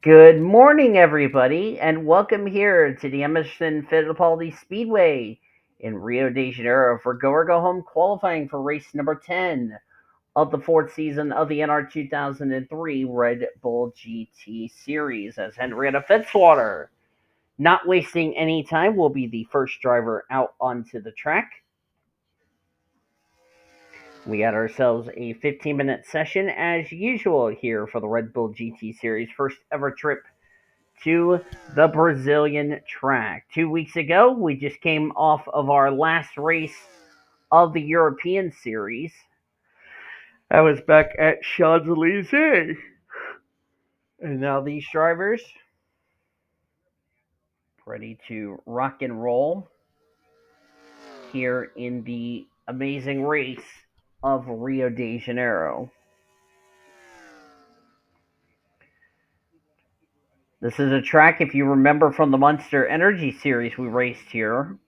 Good morning, everybody, and welcome here to the Emerson Fittipaldi Speedway in Rio de Janeiro for Go or Go Home qualifying for race number 10 of the fourth season of the NR2003 Red Bull GT Series. As Henrietta Fitzwater, not wasting any time, will be the first driver out onto the track. We got ourselves a 15-minute session as usual here for the Red Bull GT Series, first ever trip to the Brazilian track. 2 weeks ago, we just came off of our last race of the European Series. I was back at Champs-Elysees. And now these drivers ready to rock and roll here in the amazing race of Rio de Janeiro. This is a track, if you remember from the Monster Energy Series we raced here,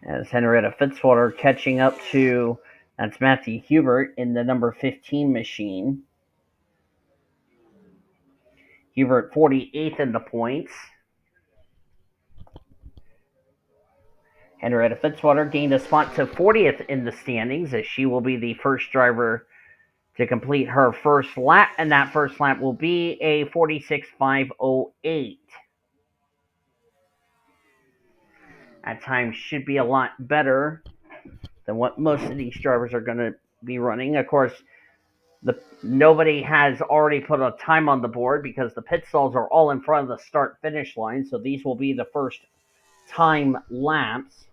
as Henrietta Fitzwater catching up to, that's Matthew Hubert in the number 15 machine. Hubert 48th in the points. Henrietta Fitzwater gained a spot to 40th in the standings, as she will be the first driver to complete her first lap, and that first lap will be a 46.508. That time should be a lot better than what most of these drivers are going to be running. Of course, nobody has already put a time on the board because the pit stalls are all in front of the start-finish line, so these will be the first time laps.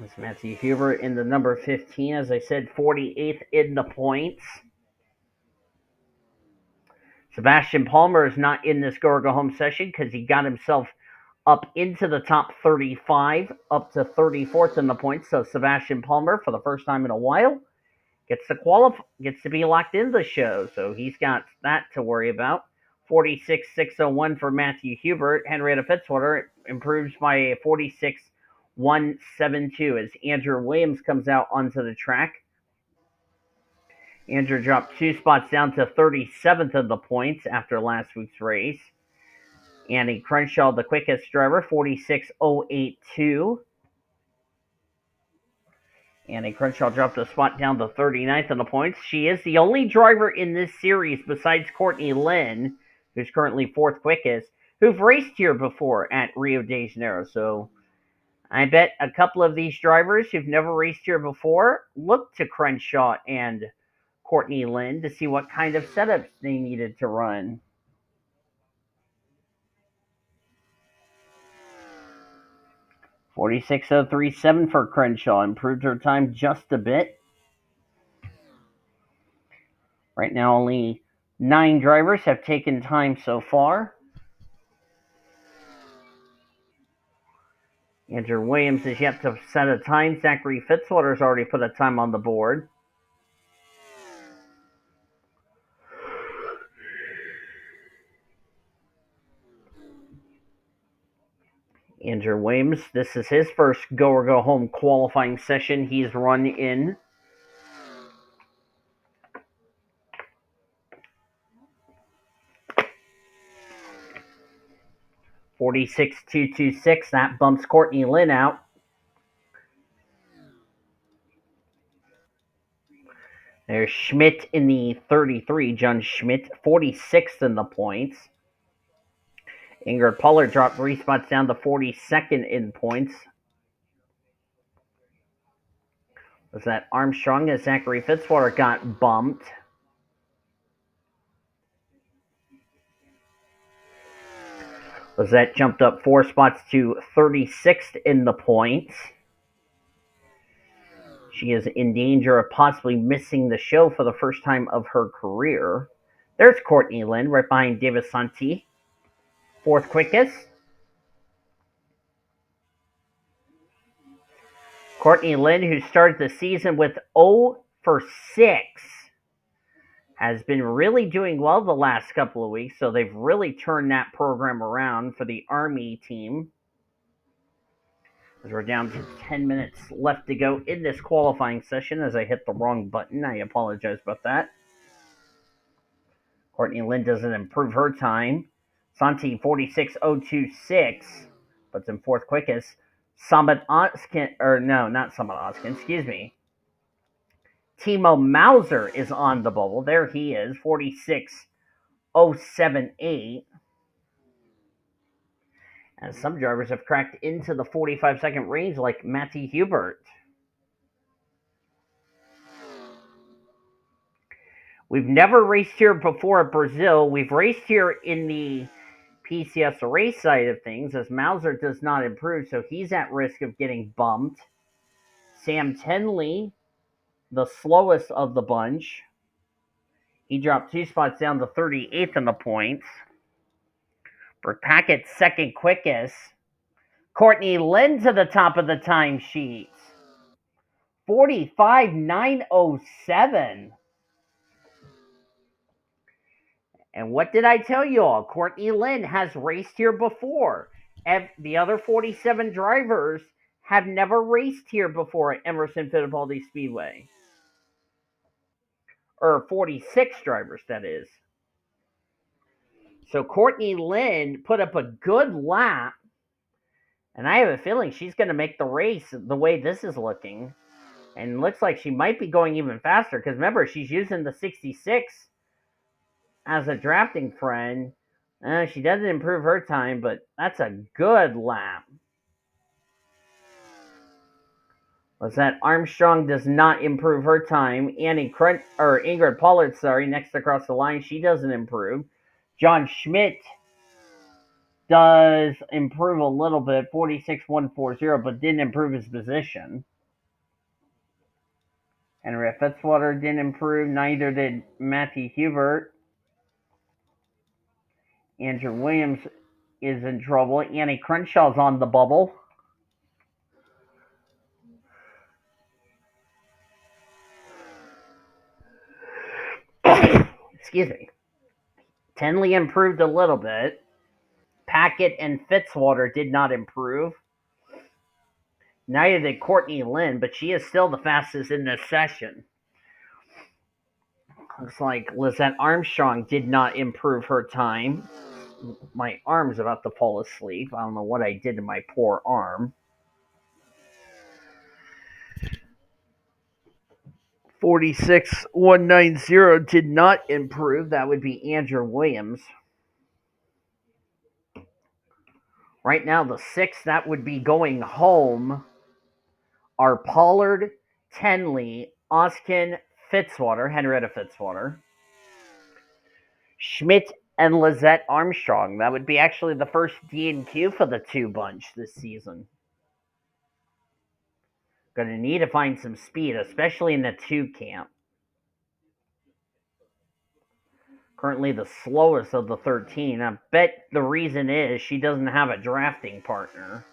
That's Matthew Hubert in the number 15, as I said, 48th in the points. Sebastian Palmer is not in this Go or Go Home session because he got himself up into the top 35, up to 34th in the points. So Sebastian Palmer, for the first time in a while, gets to be locked in the show. So he's got that to worry about. 46.601 for Matthew Hubert. Henrietta Fitzwater improves by a 46.172 as Andrew Williams comes out onto the track. Andrew dropped 2 spots down to 37th in the points after last week's race. Annie Crenshaw, the quickest driver, 46.082. Annie Crenshaw dropped a spot down to 39th in the points. She is the only driver in this series besides Courtney Lynn, who's currently 4th quickest, who've raced here before at Rio de Janeiro. So I bet a couple of these drivers who've never raced here before look to Crenshaw and Courtney Lynn to see what kind of setups they needed to run. 46.037 for Crenshaw, improved her time just a bit. Right now, only 9 drivers have taken time so far. Andrew Williams is yet to set a time. Zachary Fitzwater's already put a time on the board. Andrew Williams, this is his first Go or Go Home qualifying session he's run in. $46.226, that bumps Courtney Lynn out. There's Schmidt in the 33, John Schmidt, 46th in the points. Ingrid Pollard dropped 3 spots down to 42nd in points. Was that Armstrong as Zachary Fitzwater got bumped? Was that jumped up 4 spots to 36th in the points? She is in danger of possibly missing the show for the first time of her career. There's Courtney Lynn right behind Davis Santi, 4th quickest. Courtney Lynn, who started the season with 0 for 6 has been really doing well the last couple of weeks, so they've really turned that program around for the Army team. As we're down to 10 minutes left to go in this qualifying session, as I hit the wrong button. I apologize about that. Courtney Lynn doesn't improve her time. Santi 46.026, puts in fourth quickest. Samet Oskin, or no, not Samet Oskin, excuse me. Timo Mauser is on the bubble. There he is, 46.078. And some drivers have cracked into the 45-second range, like Matty Hubert. We've never raced here before at Brazil. We've raced here in the PCS race side of things, as Mauser does not improve, so he's at risk of getting bumped. Sam Tenley, the slowest of the bunch, he dropped 2 spots down to 38th in the points. Brooke Packett, second quickest. Courtney Lynn to the top of the timesheets. 45.907. And what did I tell you all? Courtney Lynn has raced here before. The other 47 drivers have never raced here before at Emerson Fittipaldi Speedway. Or 46 drivers, that is. So Courtney Lynn put up a good lap, and I have a feeling she's going to make the race the way this is looking. And looks like she might be going even faster, because remember, she's using the 66 as a drafting friend. She doesn't improve her time, but that's a good lap. Lizette Armstrong does not improve her time. Ingrid Pollard, next across the line, she doesn't improve. John Schmidt does improve a little bit, 46.140, but didn't improve his position. Henry Fitzwater didn't improve, neither did Matthew Hubert. Andrew Williams is in trouble. Annie Crenshaw's on the bubble. Excuse me. Tenley improved a little bit. Packett and Fitzwater did not improve. Neither did Courtney Lynn, but she is still the fastest in this session. Looks like Lizette Armstrong did not improve her time. My arm's about to fall asleep. I don't know what I did to my poor arm. 46.190 did not improve. That would be Andrew Williams. Right now, the 6 that would be going home are Pollard, Tenley, Oskin, Fitzwater, Henrietta Fitzwater, Schmidt, and Lizette Armstrong. That would be actually the first D&Q for the 2 bunch this season. Going to need to find some speed, especially in the 2 camp. Currently the slowest of the 13. I bet the reason is she doesn't have a drafting partner.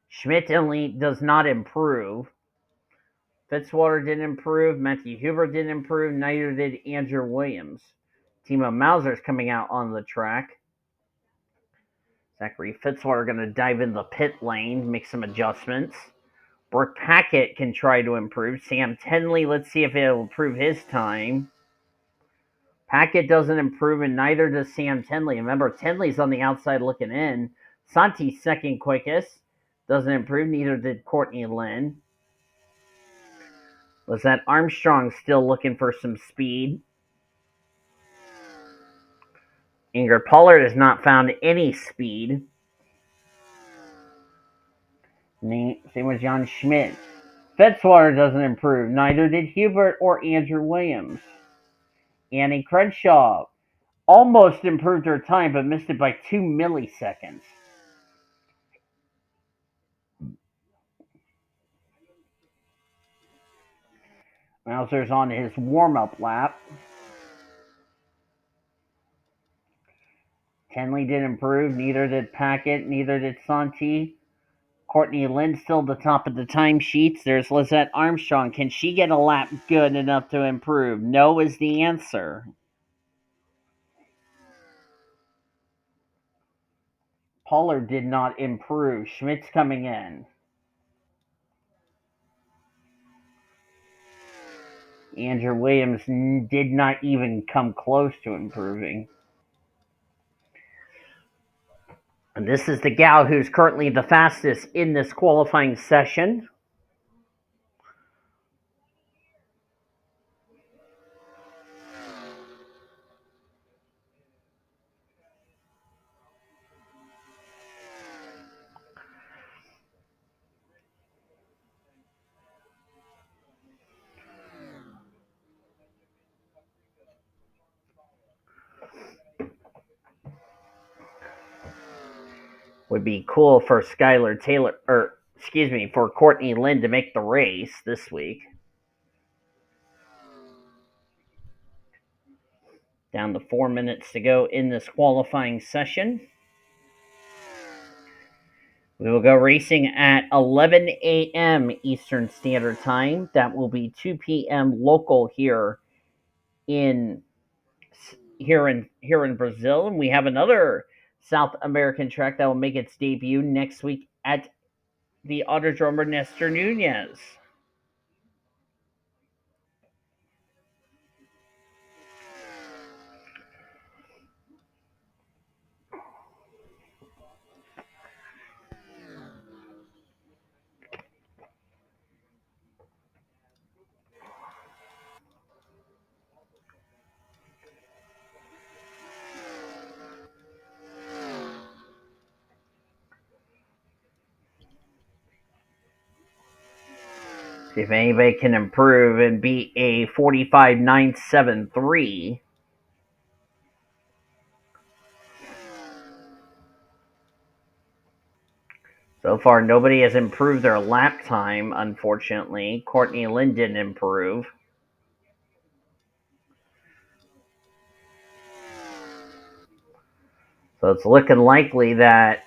Schmidt only does not improve. Fitzwater didn't improve. Matthew Hubert didn't improve. Neither did Andrew Williams. Timo Mauser's coming out on the track. Zachary Fitzwater going to dive in the pit lane, make some adjustments. Brooke Packett can try to improve. Sam Tenley, let's see if it'll improve his time. Packett doesn't improve, and neither does Sam Tenley. Remember, Tenley's on the outside looking in. Santi's second quickest. Doesn't improve, neither did Courtney Lynn. Lizette Armstrong still looking for some speed. Ingrid Pollard has not found any speed. Same with John Schmidt. Fitzwater doesn't improve. Neither did Hubert or Andrew Williams. Annie Crenshaw almost improved her time, but missed it by 2 milliseconds. Mauser's on his warm-up lap. Tenley didn't improve. Neither did Packett. Neither did Santi. Courtney Lynn still at the top of the timesheets. There's Lizette Armstrong. Can she get a lap good enough to improve? No is the answer. Pollard did not improve. Schmidt's coming in. Andrew Williams did not even come close to improving. And this is the gal who's currently the fastest in this qualifying session. Would be cool for Skylar Taylor, for Courtney Lynn to make the race this week. Down to 4 minutes to go in this qualifying session. We will go racing at 11 a.m. Eastern Standard Time. That will be 2 p.m. local here in Brazil, and we have another South American track that will make its debut next week at the Autodromo Nestor Nunez. See if anybody can improve and beat a 45.973. So far, nobody has improved their lap time, unfortunately. Courtney Lynn didn't improve. So it's looking likely that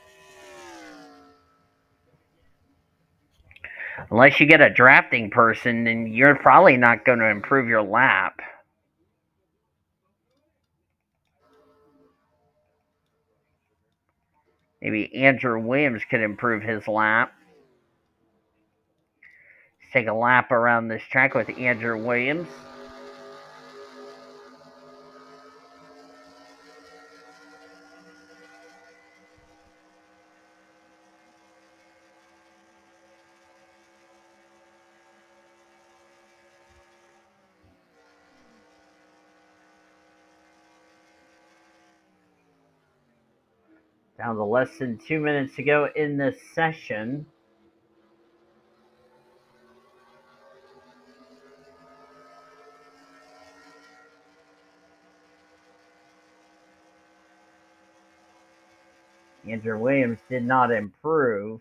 unless you get a drafting person, then you're probably not going to improve your lap. Maybe Andrew Williams could improve his lap. Let's take a lap around this track with Andrew Williams. Down to less than 2 minutes to go in this session. Andrew Williams did not improve.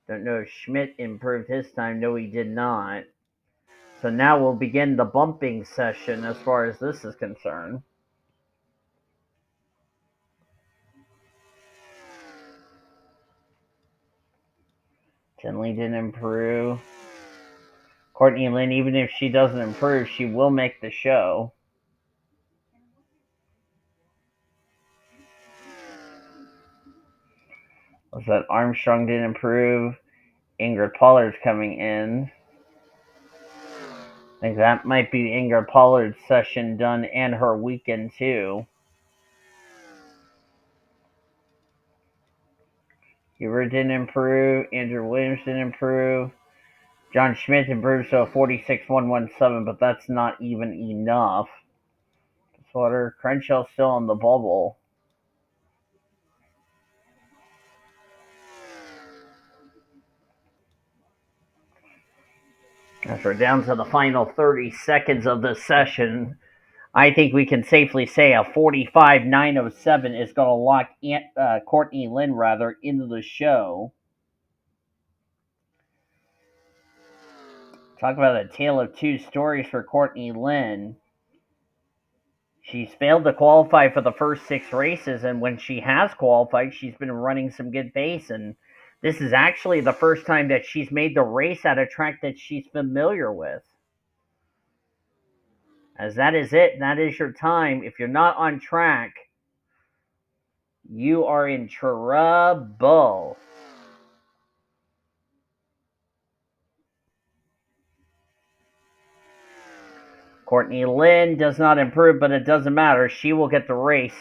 Don't know if Schmidt improved his time. No, he did not. So now we'll begin the bumping session as far as this is concerned. Tinley didn't improve. Courtney Lynn, even if she doesn't improve, she will make the show. Was that Armstrong didn't improve? Ingrid Pollard's coming in. I think that might be Ingrid Pollard's session done and her weekend too. Hubert didn't improve. Andrew Williams didn't improve. John Schmidt improved to a 46.117, but that's not even enough. Slaughter, Crenshaw's still on the bubble. As we're down to the final 30 seconds of the session, I think we can safely say a 45.907 is going to lock Courtney Lynn into the show. Talk about a tale of two stories for Courtney Lynn. She's failed to qualify for the first 6 races, and when she has qualified, she's been running some good pace, and This is actually the first time that she's made the race at a track that she's familiar with. As that is it. That is your time. If you're not on track, you are in trouble. Courtney Lynn does not improve, but it doesn't matter. She will get the race.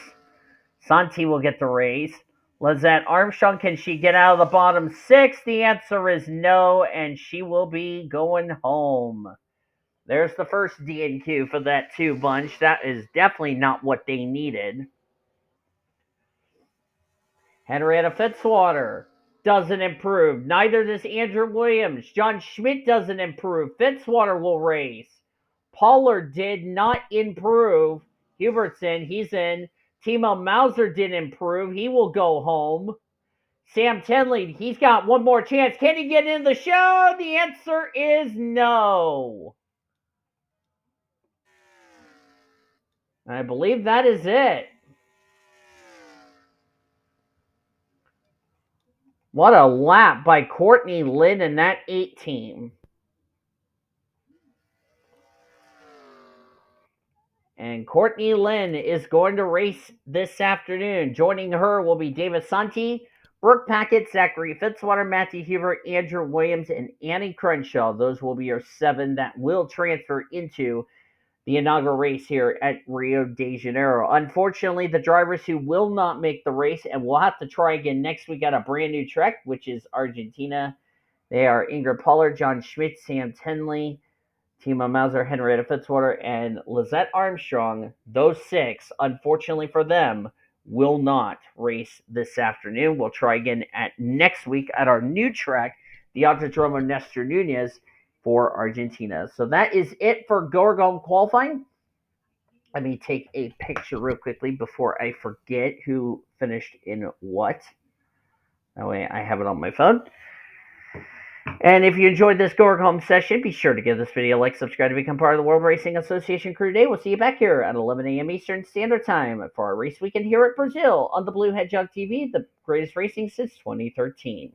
Santi will get the race. Lizette Armstrong, can she get out of the bottom six? The answer is no, and she will be going home. There's the first DNQ for that two bunch. That is definitely not what they needed. Henrietta Fitzwater doesn't improve. Neither does Andrew Williams. John Schmidt doesn't improve. Fitzwater will race. Pollard did not improve. Hubertson, he's in. Timo Mauser didn't improve. He will go home. Sam Tenley, he's got one more chance. Can he get in the show? The answer is no. I believe that is it. What a lap by Courtney Lynn and that 8 team. And Courtney Lynn is going to race this afternoon. Joining her will be David Santi, Brooke Packett, Zachary Fitzwater, Matthew Hubert, Andrew Williams, and Annie Crenshaw. Those will be your 7 that will transfer into the inaugural race here at Rio de Janeiro. Unfortunately, the drivers who will not make the race, and we'll have to try again next week at a brand new track, which is Argentina. They are Ingrid Pollard, John Schmidt, Sam Tenley, Timo Mauser, Henrietta Fitzwater, and Lizette Armstrong. Those 6, unfortunately for them, will not race this afternoon. We'll try again at next week at our new track, the Autodromo Nestor Nunez for Argentina. So that is it for GOGH qualifying. Let me take a picture real quickly before I forget who finished in what. That way I have it on my phone. And if you enjoyed this GOGH Home session, be sure to give this video a like, subscribe to become part of the World Racing Association crew today. We'll see you back here at 11 a.m. Eastern Standard Time for our race weekend here at Brazil on the Blue Hedgehog TV, the greatest racing since 2013.